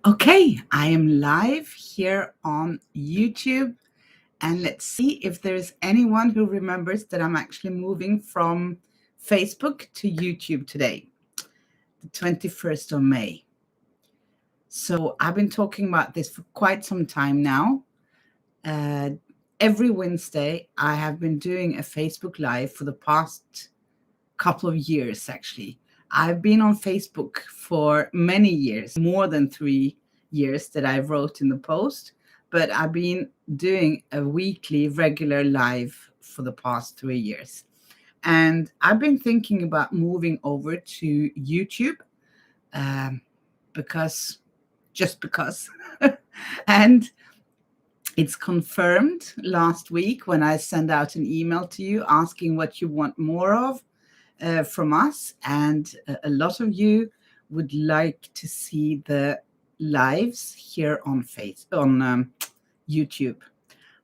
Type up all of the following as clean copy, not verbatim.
Okay, I am live here on YouTube, and let's see if there's anyone who remembers that I'm actually moving from Facebook to YouTube today, the 21st of May. So I've been talking about this for quite some time now. Every Wednesday, I have been doing a Facebook Live for the past couple of years, actually. I've been on Facebook for many years, more than 3 years that I wrote in the post, but I've been doing a weekly regular live for the past 3 years. And I've been thinking about moving over to YouTube just because. And it's confirmed last week when I sent out an email to you asking what you want more of from us, and a lot of you would like to see the lives here on YouTube.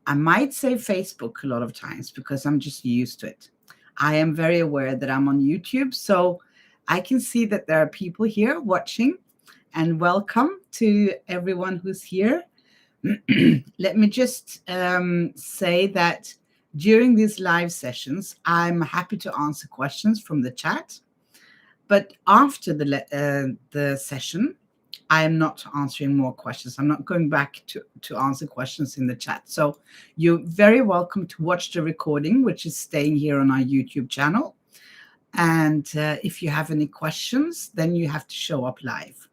I might say Facebook a lot of times because I'm just used to it. I am very aware that I'm on YouTube, so I can see that there are people here watching, and welcome to everyone who's here. Let me just say that during these live sessions, I'm happy to answer questions from the chat. But after the session, I am not answering more questions. I'm not going back to answer questions in the chat. So you're very welcome to watch the recording, which is staying here on our YouTube channel. And if you have any questions, then you have to show up live.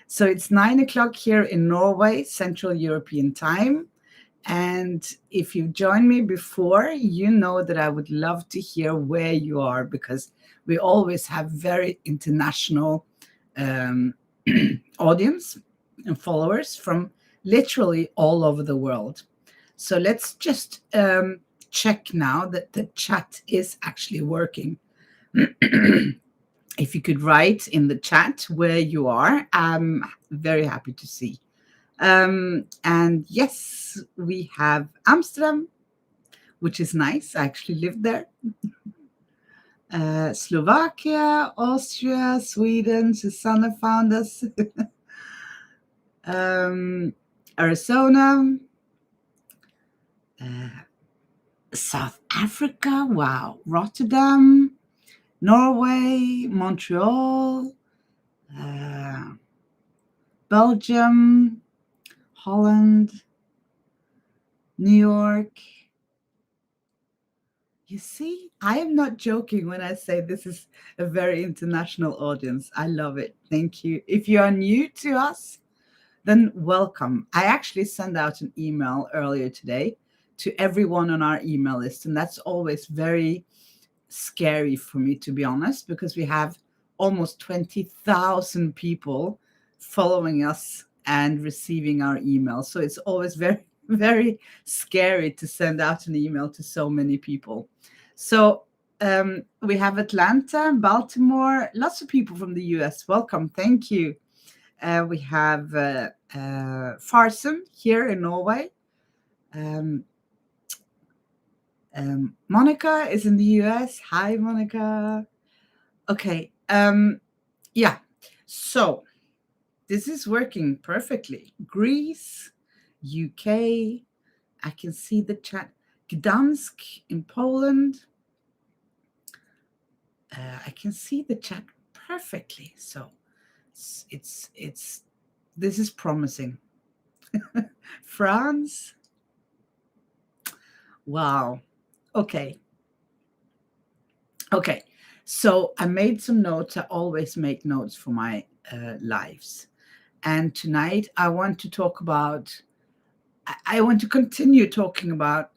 So it's 9 o'clock here in Norway, Central European time. And if you've joined me before, you know that I would love to hear where you are, because we always have very international audience and followers from literally all over the world. So let's just check now that the chat is actually working. If you could write in the chat where you are, I'm very happy to see. And yes, we have Amsterdam, which is nice. I actually lived there. Slovakia, Austria, Sweden. Susanna found us. Arizona. South Africa. Wow. Rotterdam. Norway. Montreal. Belgium. Holland, New York. You see, I am not joking when I say this is a very international audience. I love it. Thank you. If you are new to us, then welcome. I actually sent out an email earlier today to everyone on our email list, and that's always very scary for me, to be honest, because we have almost 20,000 people following us and receiving our email. So it's always very, very scary to send out an email to so many people. So we have Atlanta, Baltimore, lots of people from the US. Welcome. Thank you. We have Farsund here in Norway. Monica is in the US. Hi, Monica. Okay. Yeah. So this is working perfectly. Greece, UK. I can see the chat. Gdansk in Poland. I can see the chat perfectly. So this is promising. France. Wow. Okay. So I made some notes. I always make notes for my lives. And tonight I want to continue talking about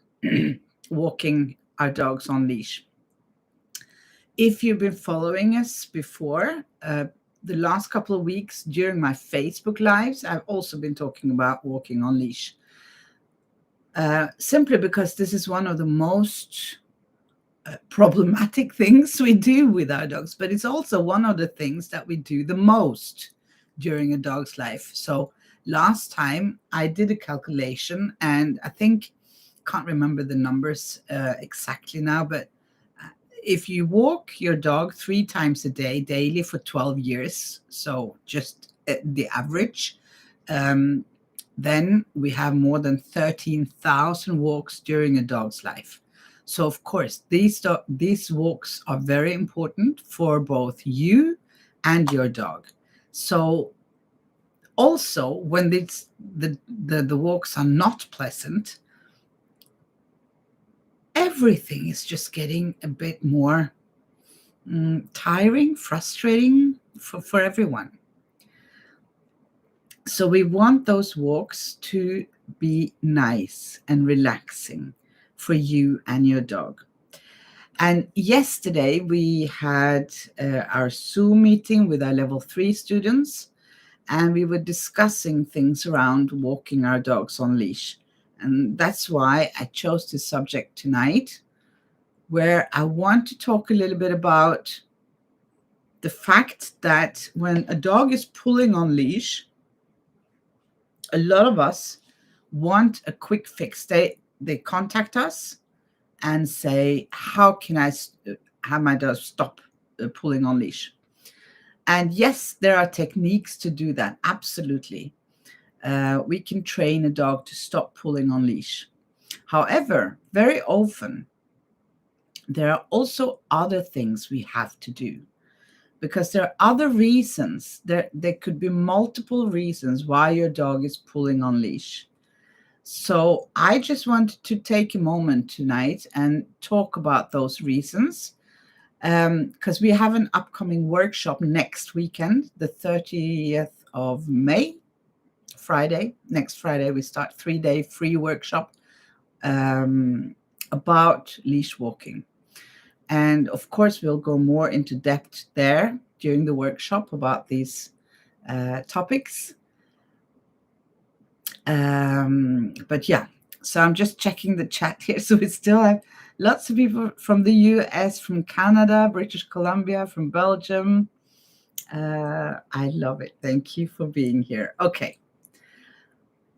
walking our dogs on leash. If you've been following us before, the last couple of weeks during my Facebook lives, I've also been talking about walking on leash. Simply because this is one of the most problematic things we do with our dogs, but it's also one of the things that we do the most during a dog's life. So last time I did a calculation, and can't remember the numbers exactly now, but if you walk your dog 3 times a day daily for 12 years, so just the average, then we have more than 13,000 walks during a dog's life. So, of course, these walks are very important for both you and your dog. So, also, when the walks are not pleasant, everything is just getting a bit more tiring, frustrating for everyone. So we want those walks to be nice and relaxing for you and your dog. And yesterday we had our Zoom meeting with our level 3 students, and we were discussing things around walking our dogs on leash. And that's why I chose this subject tonight, where I want to talk a little bit about the fact that when a dog is pulling on leash, a lot of us want a quick fix. They contact us and say, how can I have my dog stop pulling on leash? And yes, there are techniques to do that. Absolutely. We can train a dog to stop pulling on leash. However, very often, there are also other things we have to do, because there are other reasons. There could be multiple reasons why your dog is pulling on leash. So I just wanted to take a moment tonight and talk about those reasons, because we have an upcoming workshop next weekend, the 30th of May, Friday. Next Friday, we start 3-day free workshop about leash walking. And of course, we'll go more into depth there during the workshop about these topics. But yeah, so I'm just checking the chat here. So we still have lots of people from the US, from Canada, British Columbia, from Belgium. I love it. Thank you for being here.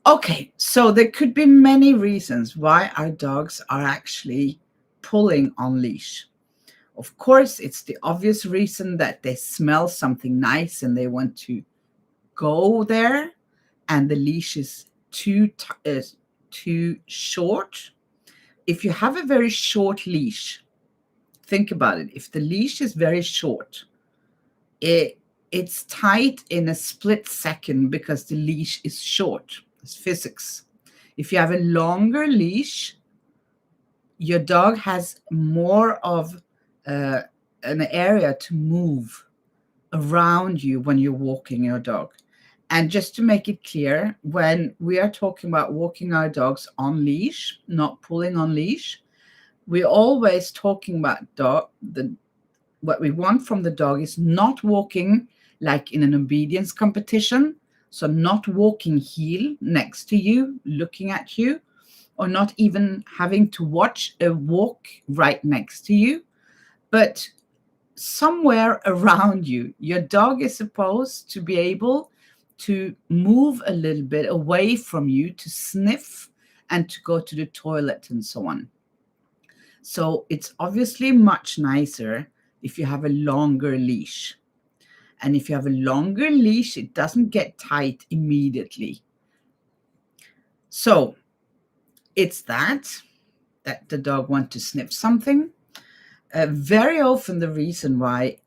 Okay, so there could be many reasons why our dogs are actually pulling on leash. Of course, it's the obvious reason that they smell something nice and they want to go there, and the leash is too short. If you have a very short leash, think about it. If the leash is very short, it's tight in a split second because the leash is short. It's physics. If you have a longer leash, your dog has more of an area to move around you when you're walking your dog. And just to make it clear, when we are talking about walking our dogs on leash, not pulling on leash, we're always talking about what we want from the dog is not walking like in an obedience competition. So not walking heel next to you, looking at you, or not even having to watch a walk right next to you, but somewhere around you. Your dog is supposed to be able to move a little bit away from you, to sniff and to go to the toilet and so on. So it's obviously much nicer if you have a longer leash. And if you have a longer leash, it doesn't get tight immediately. So it's that the dog wants to sniff something. Very often the reason why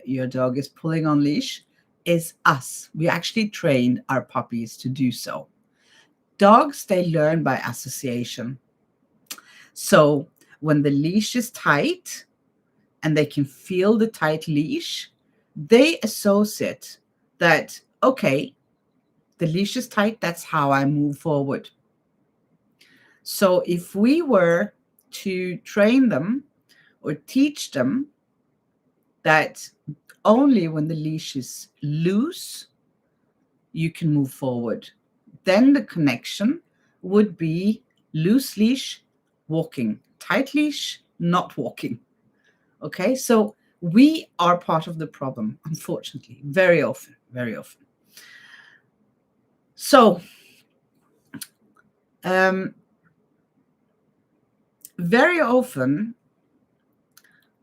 your dog is pulling on leash is us. We actually trained our puppies to do so. Dogs, they learn by association. So when the leash is tight and they can feel the tight leash, they associate that, okay, the leash is tight, that's how I move forward. So if we were to train them or teach them that only when the leash is loose, you can move forward, then the connection would be loose leash, walking, tight leash, not walking. Okay, so we are part of the problem, unfortunately, very often, very often. So, very often,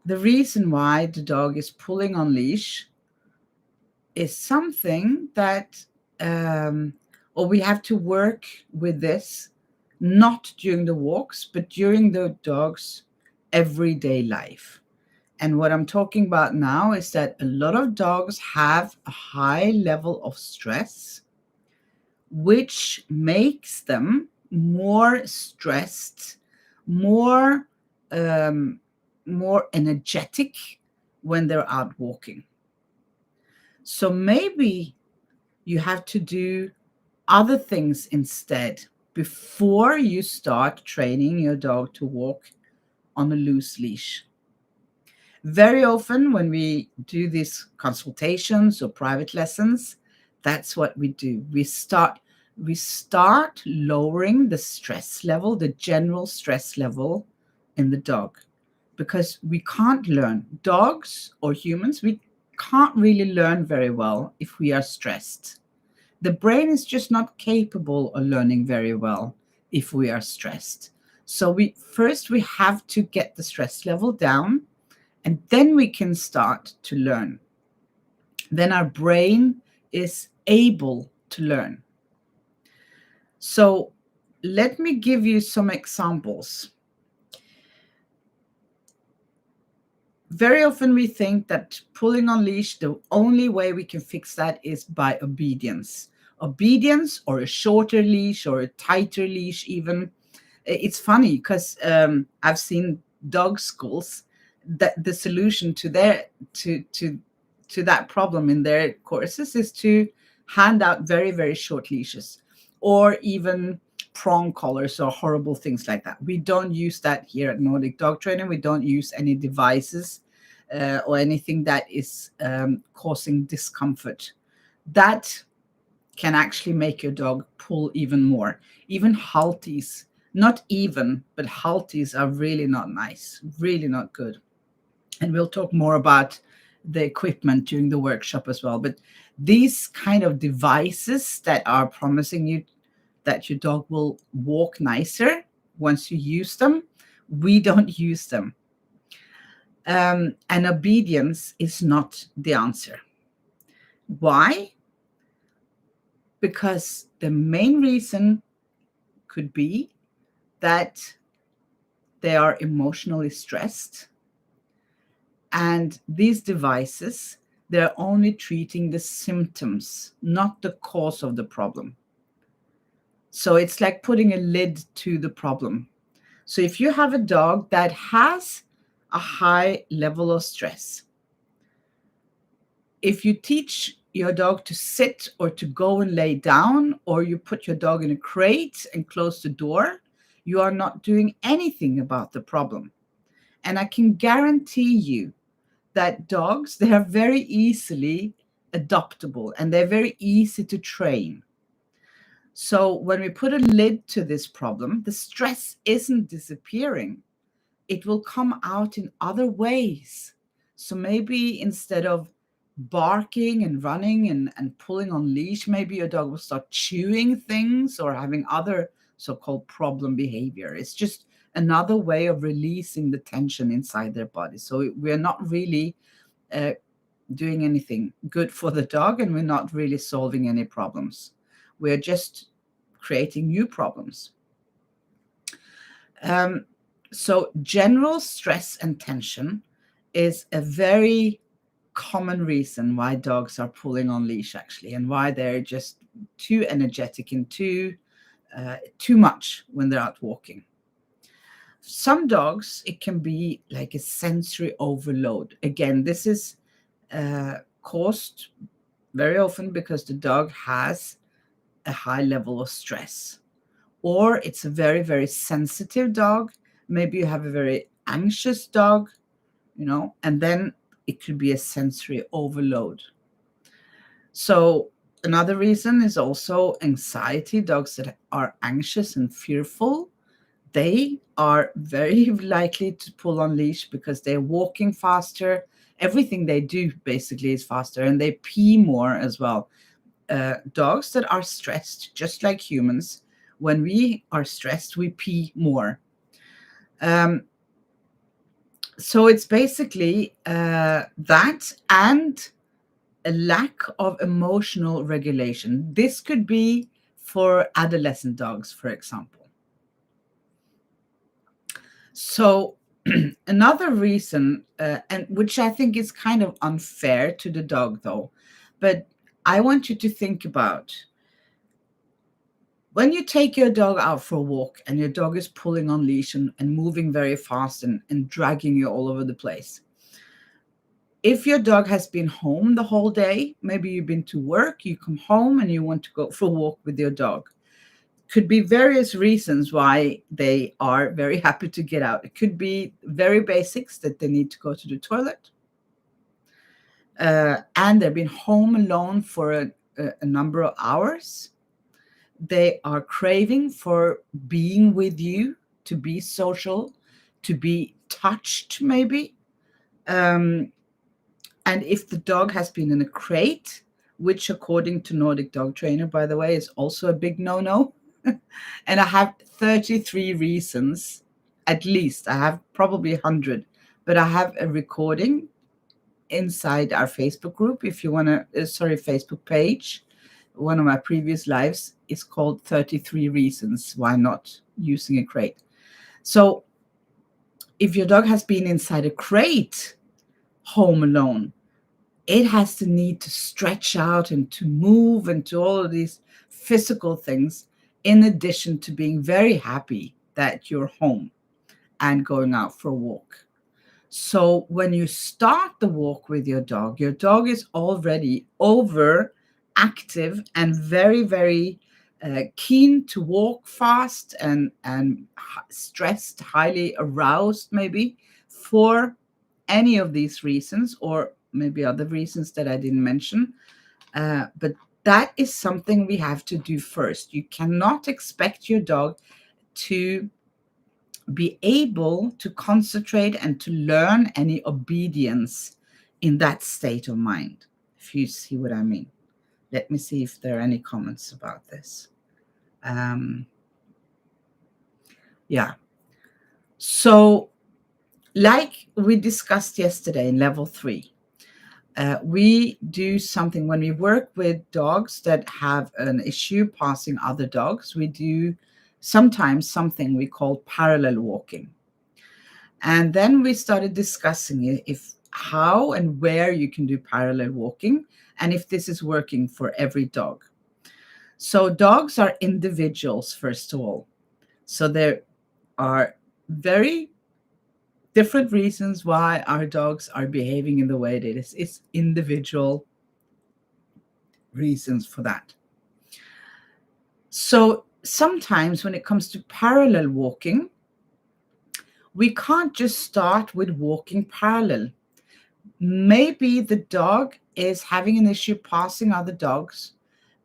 the reason why the dog is pulling on leash is something that or we have to work with this not during the walks, but during the dog's everyday life. And what I'm talking about now is that a lot of dogs have a high level of stress, which makes them more stressed, more more energetic when they're out walking. So maybe you have to do other things instead before you start training your dog to walk on a loose leash. Very often when we do these consultations or private lessons, that's what we do. We start lowering the stress level, the general stress level in the dog, because we can't learn. Dogs or humans, we can't really learn very well if we are stressed. The brain is just not capable of learning very well if we are stressed. So we have to get the stress level down, and then we can start to learn. Then our brain is able to learn. So let me give you some examples. Very often we think that pulling on leash, the only way we can fix that is by obedience. Obedience, or a shorter leash, or a tighter leash even. It's funny because I've seen dog schools that the solution to that problem in their courses is to hand out very, very short leashes, or even prong collars or horrible things like that. We don't use that here at Nordic Dog Training. We don't use any devices or anything that is causing discomfort. That can actually make your dog pull even more. Even halties, not even, but halties are really not nice, really not good. And we'll talk more about the equipment during the workshop as well. But these kind of devices that are promising you that your dog will walk nicer once you use them, we don't use them. And obedience is not the answer. Why? Because the main reason could be that they are emotionally stressed. And these devices, they're only treating the symptoms, not the cause of the problem. So it's like putting a lid to the problem. So if you have a dog that has a high level of stress, if you teach your dog to sit or to go and lay down, or you put your dog in a crate and close the door, you are not doing anything about the problem. And I can guarantee you that dogs, they are very easily adoptable and they're very easy to train. So when we put a lid to this problem, the stress isn't disappearing. It will come out in other ways. So maybe instead of barking and running and pulling on leash, maybe your dog will start chewing things or having other so-called problem behavior. It's just another way of releasing the tension inside their body. So we're not really doing anything good for the dog, and we're not really solving any problems. We're just creating new problems. So general stress and tension is a very common reason why dogs are pulling on leash, actually, and why they're just too energetic and too much when they're out walking. Some dogs, it can be like a sensory overload. Again, this is caused very often because the dog has a high level of stress, or it's a very, very sensitive dog. Maybe you have a very anxious dog, and then it could be a sensory overload. So another reason is also anxiety. Dogs that are anxious and fearful, they are very likely to pull on leash because they're walking faster. Everything they do basically is faster, and they pee more as well. Dogs that are stressed, just like humans, when we are stressed, we pee more. So it's basically that and a lack of emotional regulation. This could be for adolescent dogs, for example. So another reason, and which I think is kind of unfair to the dog though, but I want you to think about when you take your dog out for a walk and your dog is pulling on leash and moving very fast and dragging you all over the place. If your dog has been home the whole day, maybe you've been to work, you come home and you want to go for a walk with your dog. Could be various reasons why they are very happy to get out. It could be very basics that they need to go to the toilet. And they've been home alone for a number of hours. They are craving for being with you, to be social, to be touched maybe. And if the dog has been in a crate, which according to Nordic dog trainer, by the way, is also a big no-no. And I have 33 reasons, at least. I have probably 100, but I have a recording inside our Facebook group. If you want to, Facebook page. One of my previous lives is called 33 Reasons Why Not Using a Crate. So if your dog has been inside a crate home alone, it has the need to stretch out and to move and to all of these physical things, in addition to being very happy that you're home and going out for a walk. So when you start the walk with your dog is already overactive and very, very keen to walk fast and stressed, highly aroused maybe for any of these reasons, or maybe other reasons that I didn't mention. But that is something we have to do first. You cannot expect your dog to be able to concentrate and to learn any obedience in that state of mind, if you see what I mean. Let me see if there are any comments about this. Yeah. So like we discussed yesterday in level 3, we do something when we work with dogs that have an issue passing other dogs. We do sometimes something we call parallel walking. And then we started discussing if how and where you can do parallel walking and if this is working for every dog. So dogs are individuals, first of all. So there are very different reasons why our dogs are behaving in the way it is. It's individual reasons for that. So sometimes when it comes to parallel walking, we can't just start with walking parallel. Maybe the dog is having an issue passing other dogs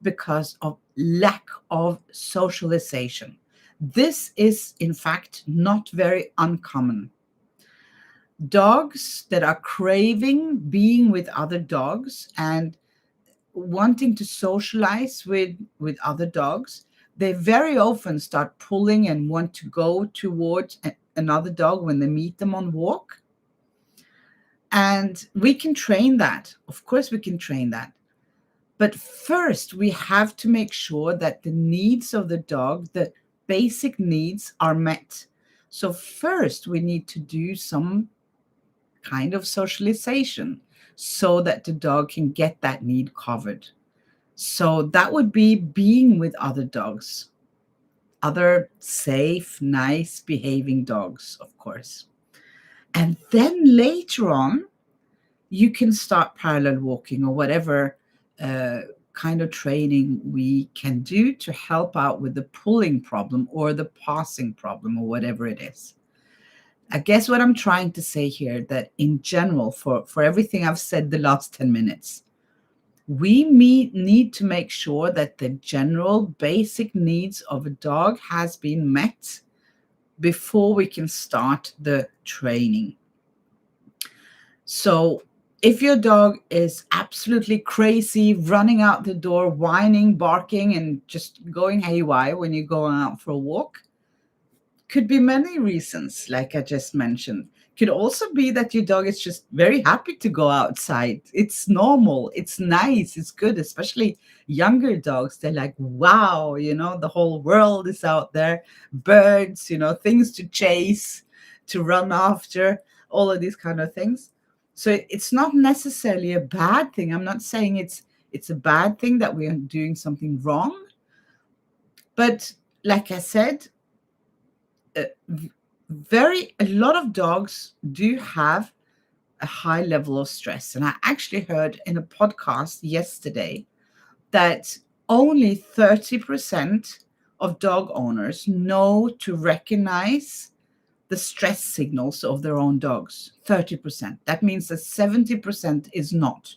because of lack of socialization. This is, in fact, not very uncommon. Dogs that are craving being with other dogs and wanting to socialize with other dogs, they very often start pulling and want to go towards another dog when they meet them on walk. And we can train that. Of course, we can train that. But first, we have to make sure that the needs of the dog, the basic needs, are met. So first, we need to do some kind of socialization so that the dog can get that need covered. So that would be being with other dogs, other safe, nice behaving dogs, of course. And then later on, you can start parallel walking or whatever kind of training we can do to help out with the pulling problem or the passing problem or whatever it is. I guess what I'm trying to say here, that in general, for everything I've said the last 10 minutes, we need to make sure that the general basic needs of a dog has been met before we can start the training. So if your dog is absolutely crazy, running out the door, whining, barking, and just going haywire when you're going out for a walk, could be many reasons, like I just mentioned. Could also be that your dog is just very happy to go outside. It's normal, it's nice, it's good, especially younger dogs. They're like, wow, the whole world is out there, birds, things to chase, to run after, all of these kind of things. So it's not necessarily a bad thing. I'm not saying it's a bad thing that we are doing something wrong. But like I said, a lot of dogs do have a high level of stress. And I actually heard in a podcast yesterday that only 30% of dog owners know to recognize the stress signals of their own dogs. 30%. That means that 70% is not.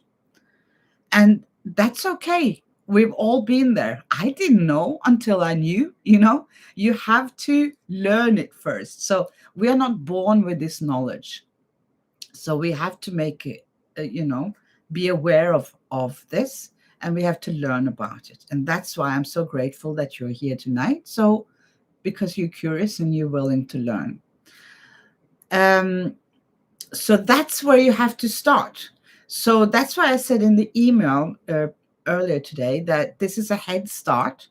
And that's okay. We've all been there. I didn't know until I knew. You have to learn it first. So we are not born with this knowledge. So we have to make it, be aware of this, and we have to learn about it. And that's why I'm so grateful that you're here tonight. So because you're curious and you're willing to learn. So that's where you have to start. So that's why I said in the email earlier today that this is a head start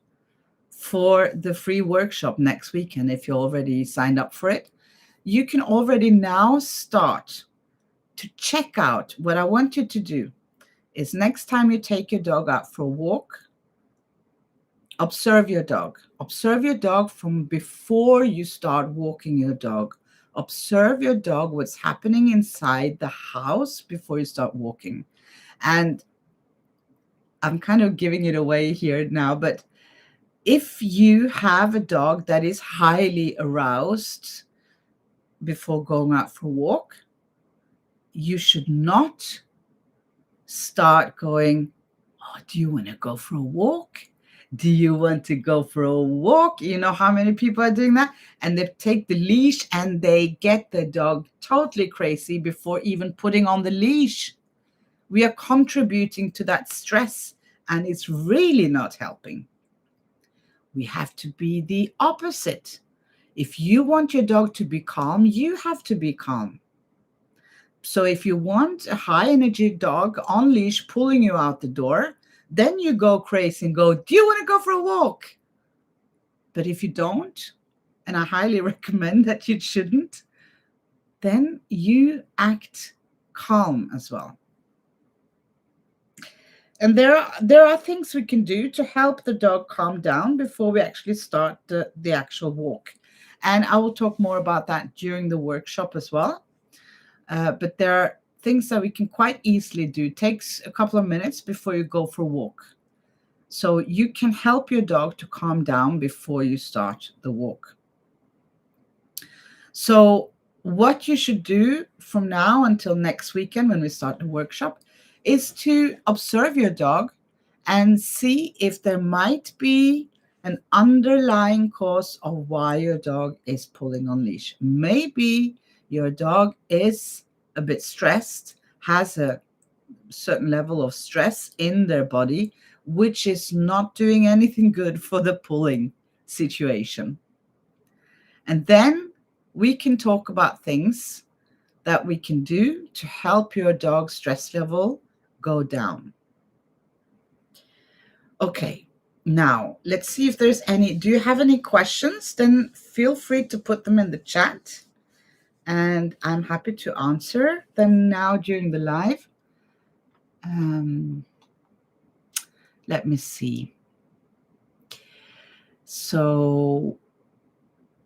for the free workshop next weekend. If you already signed up for it, you can already now start to check out. What I want you to do is next time you take your dog out for a walk, observe your dog. Observe your dog from before you start walking your dog. Observe your dog, what's happening inside the house before you start walking. And I'm kind of giving it away here now, but if you have a dog that is highly aroused before going out for a walk, you should not start going, oh, do you want to go for a walk? Do you want to go for a walk? You know how many people are doing that? And they take the leash and they get the dog totally crazy before even putting on the leash. We are contributing to that stress, and it's really not helping. We have to be the opposite. If you want your dog to be calm, you have to be calm. So if you want a high energy dog on leash pulling you out the door, then you go crazy and go, do you want to go for a walk? But if you don't, and I highly recommend that you shouldn't, then you act calm as well. And there are things we can do to help the dog calm down before we actually start the actual walk. And I will talk more about that during the workshop as well. But there are things that we can quite easily do. It takes a couple of minutes before you go for a walk. So you can help your dog to calm down before you start the walk. So what you should do from now until next weekend when we start the workshop is to observe your dog and see if there might be an underlying cause of why your dog is pulling on leash. Maybe your dog is a bit stressed, has a certain level of stress in their body, which is not doing anything good for the pulling situation. And then we can talk about things that we can do to help your dog's stress level go down. Okay, now let's see if there's any. Do you have any questions? Then feel free to put them in the chat. And I'm happy to answer them now during the live. Let me see. So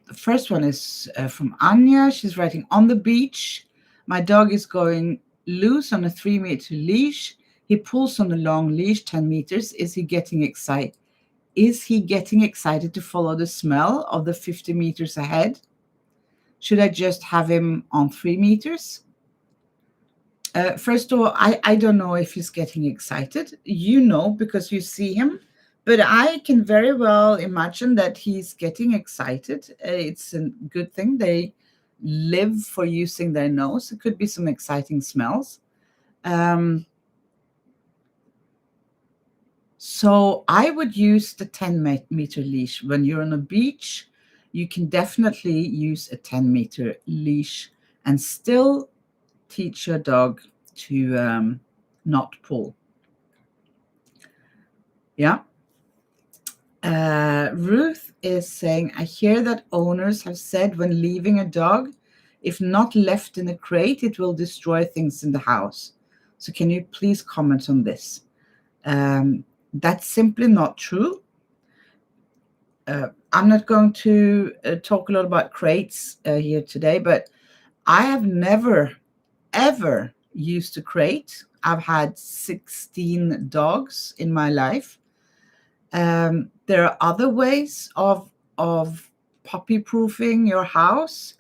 the first one is from Anya. She's writing, on the beach, my dog is going loose on a 3-meter leash. He pulls on a long leash, 10 meters. Is he getting excited? Is he getting excited to follow the smell of the 50 meters ahead? Should I just have him on 3 meters? First of all, I don't know if he's getting excited. Because you see him. But I can very well imagine that he's getting excited. It's a good thing. They live for using their nose. It could be some exciting smells. So I would use the 10-meter leash. When you're on a beach, you can definitely use a 10-meter leash and still teach your dog to not pull. Yeah. Ruth is saying, I hear that owners have said when leaving a dog, if not left in a crate, it will destroy things in the house. So can you please comment on this? That's simply not true. I'm not going to talk a lot about crates here today, but I have never, ever used a crate. I've had 16 dogs in my life. There are other ways of puppy proofing your house.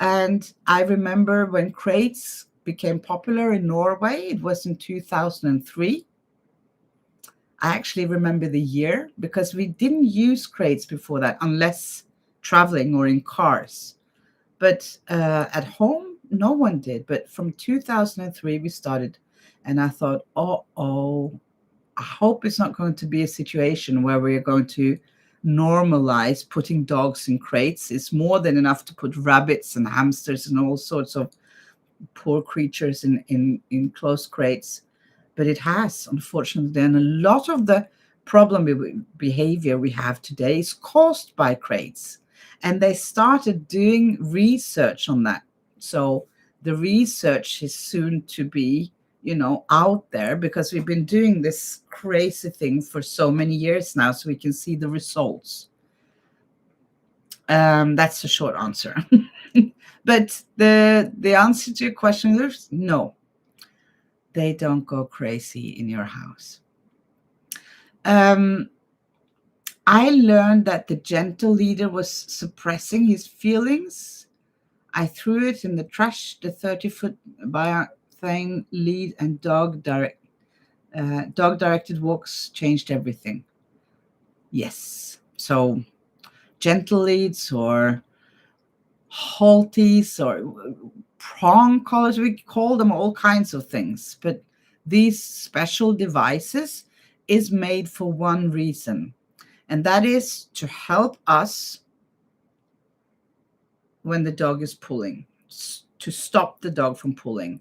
And I remember when crates became popular in Norway, it was in 2003. I actually remember the year because we didn't use crates before that unless traveling or in cars. But at home, no one did. But from 2003, we started. And I thought, I hope it's not going to be a situation where we're going to normalize putting dogs in crates. It's more than enough to put rabbits and hamsters and all sorts of poor creatures in closed crates. But it has, unfortunately, and a lot of the problem with behavior we have today is caused by crates. And they started doing research on that. So the research is soon to be, out there because we've been doing this crazy thing for so many years now, so we can see the results. That's a short answer. But the answer to your question is no. They don't go crazy in your house. I learned that the gentle leader was suppressing his feelings. I threw it in the trash. The 30-foot by thing lead and dog-directed walks changed everything. Yes. So gentle leads or halties or prong collars, we call them all kinds of things. But these special devices is made for one reason, and that is to help us when the dog is pulling, to stop the dog from pulling.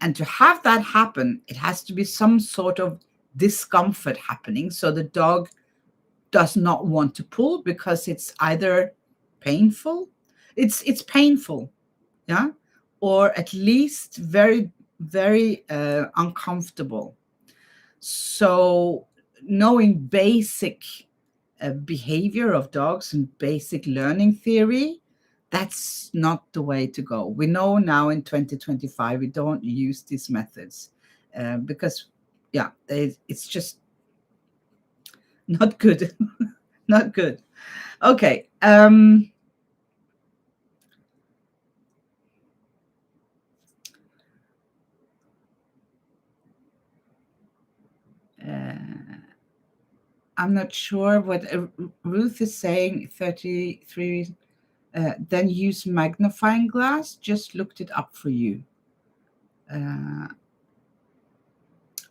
And to have that happen, it has to be some sort of discomfort happening. So the dog does not want to pull because it's either painful, it's painful, yeah, or at least very, very uncomfortable. So knowing basic behavior of dogs and basic learning theory, that's not the way to go. We know now in 2025 we don't use these methods because, yeah, it's just not good. Not good. Okay. I'm not sure what Ruth is saying. 33. Then use magnifying glass. Just looked it up for you. I'm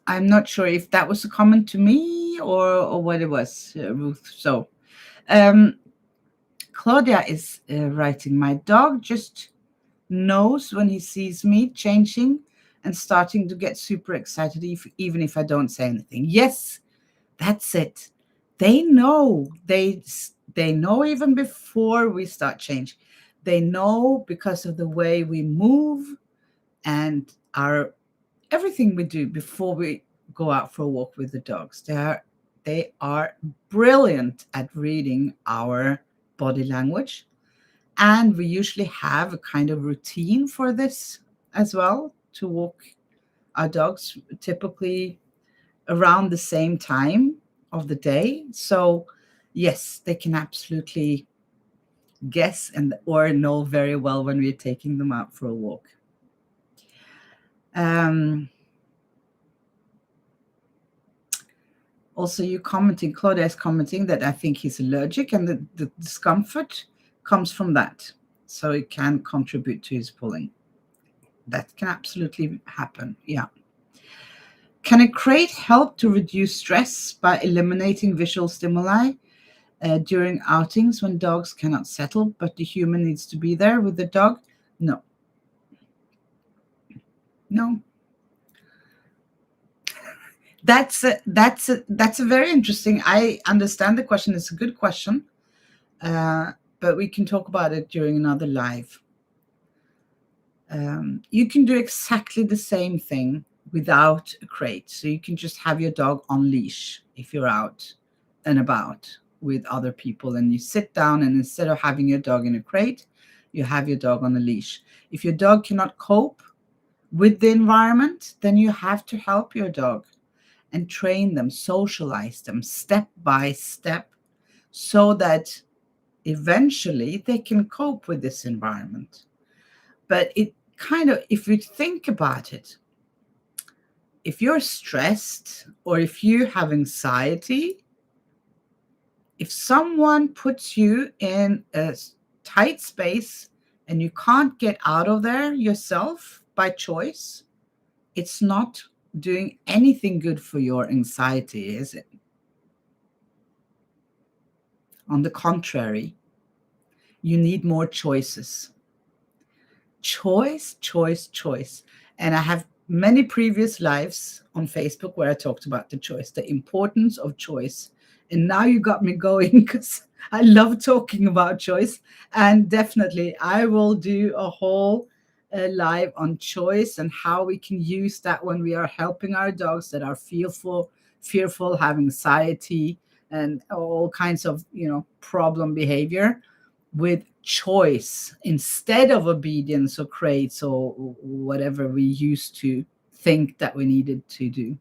not sure if that was a comment to me or what it was, Ruth. So Claudia is writing, my dog just knows when he sees me changing and starting to get super excited, even if I don't say anything. Yes, that's it. They know. They know even before we start change. They know because of the way we move and everything we do before we go out for a walk with the dogs. They are brilliant at reading our body language. And we usually have a kind of routine for this as well, to walk our dogs typically around the same time of the day. So yes, they can absolutely guess or know very well when we're taking them out for a walk. Also, you commenting, Claudia is commenting that I think he's allergic and the discomfort comes from that. So it can contribute to his pulling. That can absolutely happen. Yeah. Can a crate help to reduce stress by eliminating visual stimuli during outings when dogs cannot settle, but the human needs to be there with the dog? No. No. That's a very interesting. I understand the question. It's a good question, but we can talk about it during another live. You can do exactly the same thing without a crate. So you can just have your dog on leash if you're out and about with other people, and you sit down, and instead of having your dog in a crate, you have your dog on a leash. If your dog cannot cope with the environment, then you have to help your dog and train them, socialize them step by step, so that eventually they can cope with this environment. But it kind of, if you think about it, if you're stressed or if you have anxiety, if someone puts you in a tight space and you can't get out of there yourself by choice, it's not doing anything good for your anxiety, is it? On the contrary, you need more choices. Choice, choice, choice. And I have many previous lives on Facebook where I talked about the choice, the importance of choice. And now you got me going, because I love talking about choice. And definitely, I will do a whole live on choice and how we can use that when we are helping our dogs that are fearful, have anxiety, and all kinds of problem behavior, with choice instead of obedience or crates or whatever we used to think that we needed to do.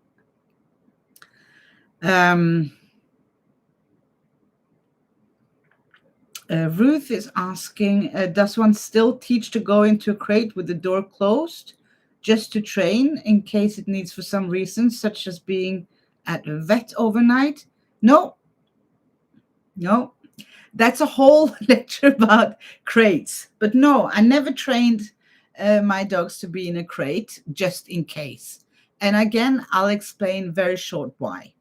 Ruth is asking, does one still teach to go into a crate with the door closed just to train in case it needs for some reason, such as being at a vet overnight? No. That's a whole lecture about crates. But no, I never trained my dogs to be in a crate just in case. And again, I'll explain very short why.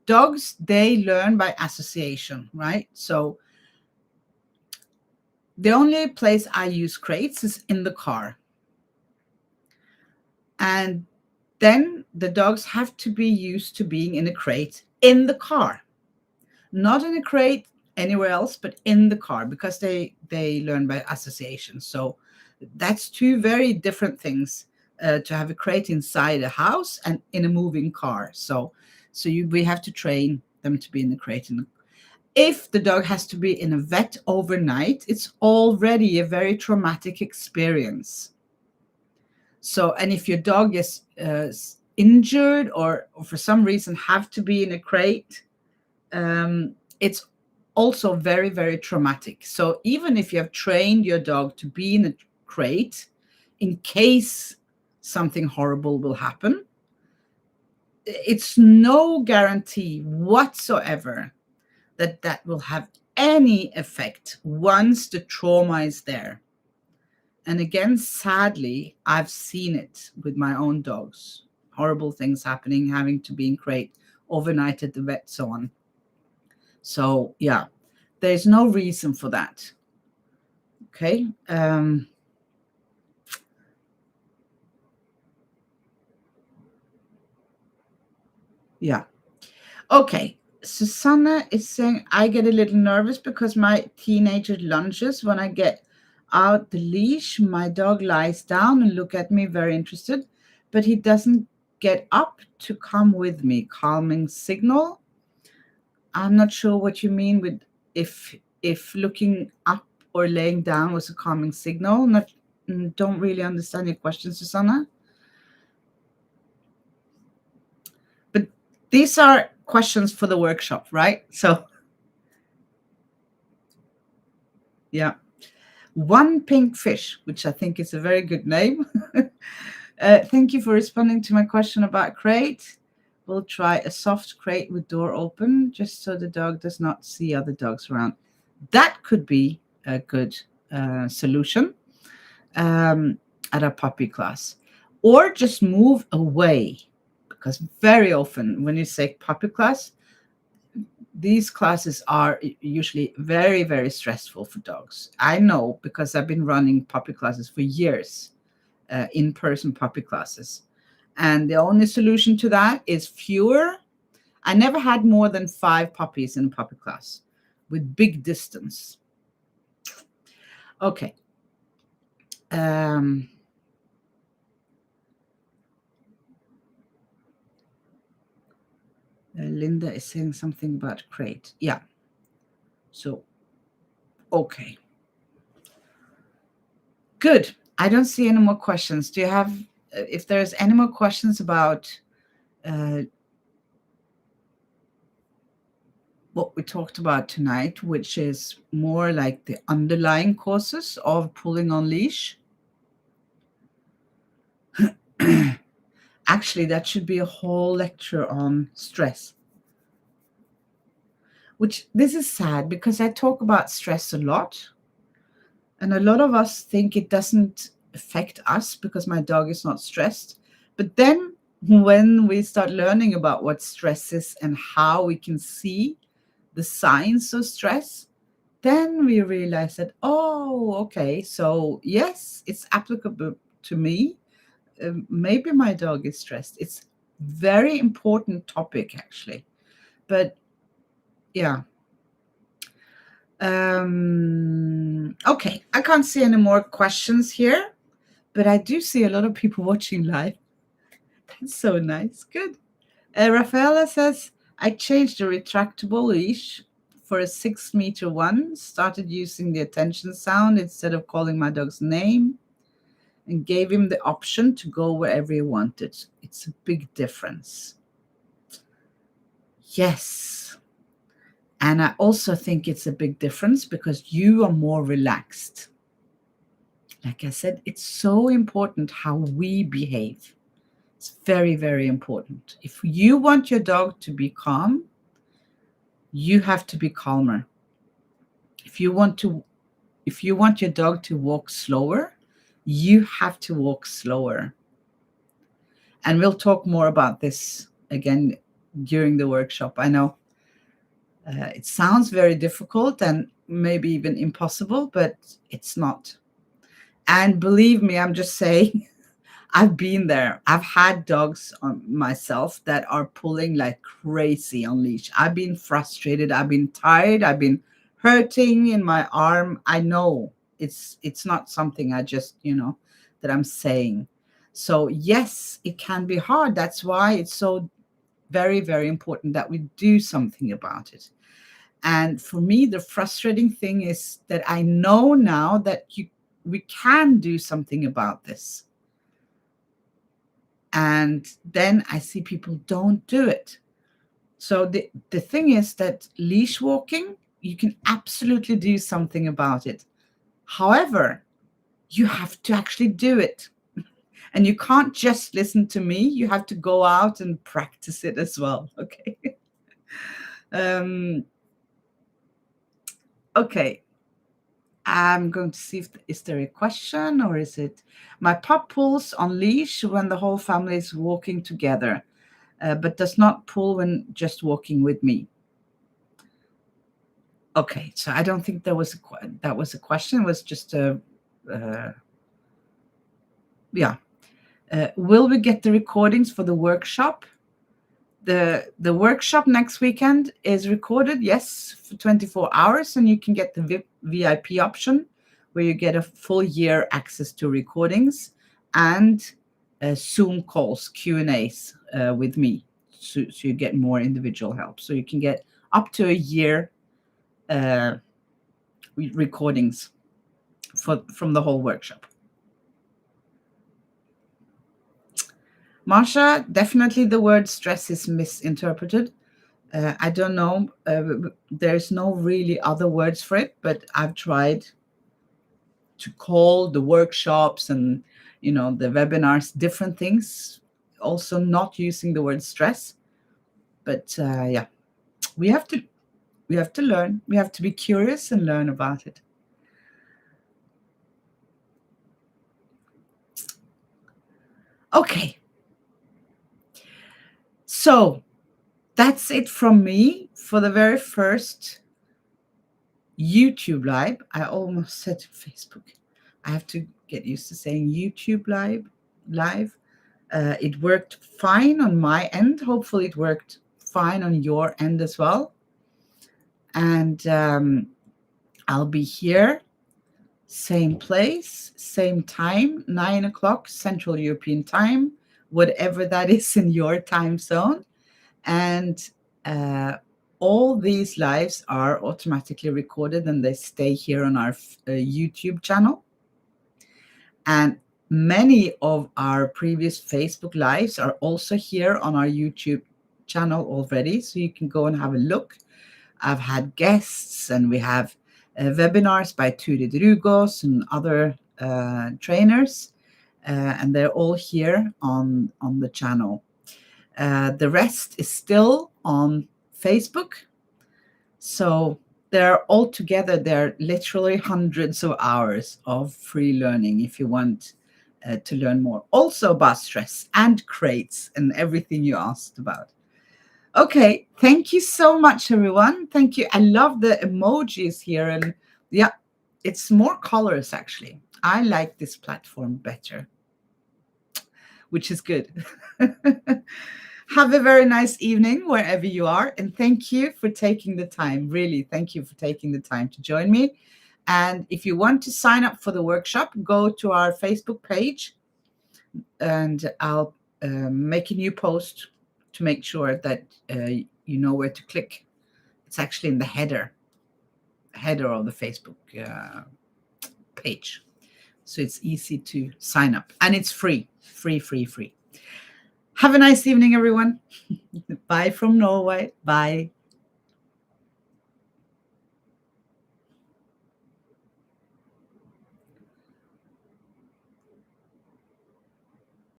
Dogs, they learn by association, right? So the only place I use crates is in the car. And then the dogs have to be used to being in a crate in the car, not in a crate anywhere else, but in the car, because they learn by association. So that's two very different things, to have a crate inside a house and in a moving car. So we have to train them to be in the crate. If the dog has to be in a vet overnight, it's already a very traumatic experience. So, and if your dog is injured or for some reason have to be in a crate, it's also very, very traumatic. So even if you have trained your dog to be in a crate in case something horrible will happen, it's no guarantee whatsoever that that will have any effect once the trauma is there. And again, sadly, I've seen it with my own dogs. Horrible things happening, having to be in crate overnight at the vet, so on. So yeah, there's no reason for that. Okay. Yeah. Okay. Susanna is saying, I get a little nervous because my teenager lunges when I get out the leash. My dog lies down and look at me very interested, but he doesn't get up to come with me. Calming signal. I'm not sure what you mean with if looking up or laying down was a calming signal. Don't really understand your question, Susanna. But these are questions for the workshop, right? So yeah. One Pink Fish, which I think is a very good name. Thank you for responding to my question about crate. We'll try a soft crate with door open, just so the dog does not see other dogs around. That could be a good solution at a puppy class. Or just move away, because very often when you say puppy class, these classes are usually very, very stressful for dogs. I know, because I've been running puppy classes for years. in-person puppy classes. And the only solution to that is fewer. I never had more than 5 puppies in a puppy class with big distance. Okay. Linda is saying something about crate. Yeah. So, okay. Good. I don't see any more questions. Do you have, if there's any more questions about what we talked about tonight, which is more like the underlying causes of pulling on leash? Actually, that should be a whole lecture on stress. Which, this is sad because I talk about stress a lot. And a lot of us think it doesn't affect us because my dog is not stressed. But then when we start learning about what stress is and how we can see the signs of stress, then we realize that, oh, okay, so yes, it's applicable to me. Maybe my dog is stressed. It's very important topic, actually. But yeah. Okay, I can't see any more questions here, but I do see a lot of people watching live. That's so nice. Good. Rafaela says, I changed the retractable leash for a 6-meter one, started using the attention sound instead of calling my dog's name, and gave him the option to go wherever he wanted. It's a big difference. Yes. And I also think it's a big difference because you are more relaxed. Like I said, it's so important how we behave. It's very, very important. If you want your dog to be calm, you have to be calmer. If you want your dog to walk slower, you have to walk slower. And we'll talk more about this again during the workshop. I know it sounds very difficult and maybe even impossible, but it's not. And believe me, I'm just saying, I've been there. I've had dogs myself that are pulling like crazy on leash. I've been frustrated. I've been tired. I've been hurting in my arm. I know it's not something I just, that I'm saying. So yes, it can be hard. That's why it's so very, very important that we do something about it. And for me, the frustrating thing is that I know now that we can do something about this. And then I see people don't do it. So the thing is that leash walking, you can absolutely do something about it. However, you have to actually do it. And you can't just listen to me. You have to go out and practice it as well. Okay. Okay. I'm going to see is there a question, or is it my pup pulls on leash when the whole family is walking together, but does not pull when just walking with me. Okay, so I don't think that was a question. It was just a yeah. Will we get the recordings for the workshop? The workshop next weekend is recorded, yes, for 24 hours, and you can get the VIP option where you get a full year access to recordings and Zoom calls, Q&As with me, so you get more individual help. So you can get up to a year recordings from the whole workshop. Marsha, definitely the word stress is misinterpreted. I don't know. There's no really other words for it, but I've tried to call the workshops and, the webinars different things, also not using the word stress. But yeah, we have to learn. We have to be curious and learn about it. Okay. So that's it from me for the very first YouTube live. I almost said Facebook. I have to get used to saying YouTube live. It worked fine on my end. Hopefully it worked fine on your end as well. And I'll be here, same place, same time, 9 o'clock Central European time, whatever that is in your time zone. And all these lives are automatically recorded and they stay here on our YouTube channel. And many of our previous Facebook lives are also here on our YouTube channel already. So you can go and have a look. I've had guests and we have webinars by Turid Rugaas and other trainers. And they're all here on the channel. The rest is still on Facebook. So there are literally hundreds of hours of free learning if you want to learn more. Also about stress and crates and everything you asked about. Okay, thank you so much, everyone. Thank you. I love the emojis here. And yeah, it's more colors, actually. I like this platform better, which is good. Have a very nice evening wherever you are. And thank you for taking the time. Really, thank you for taking the time to join me. And if you want to sign up for the workshop, go to our Facebook page and I'll make a new post to make sure that you know where to click. It's actually in the header of the Facebook page. So it's easy to sign up and it's free. Have a nice evening, everyone. Bye from Norway. Bye.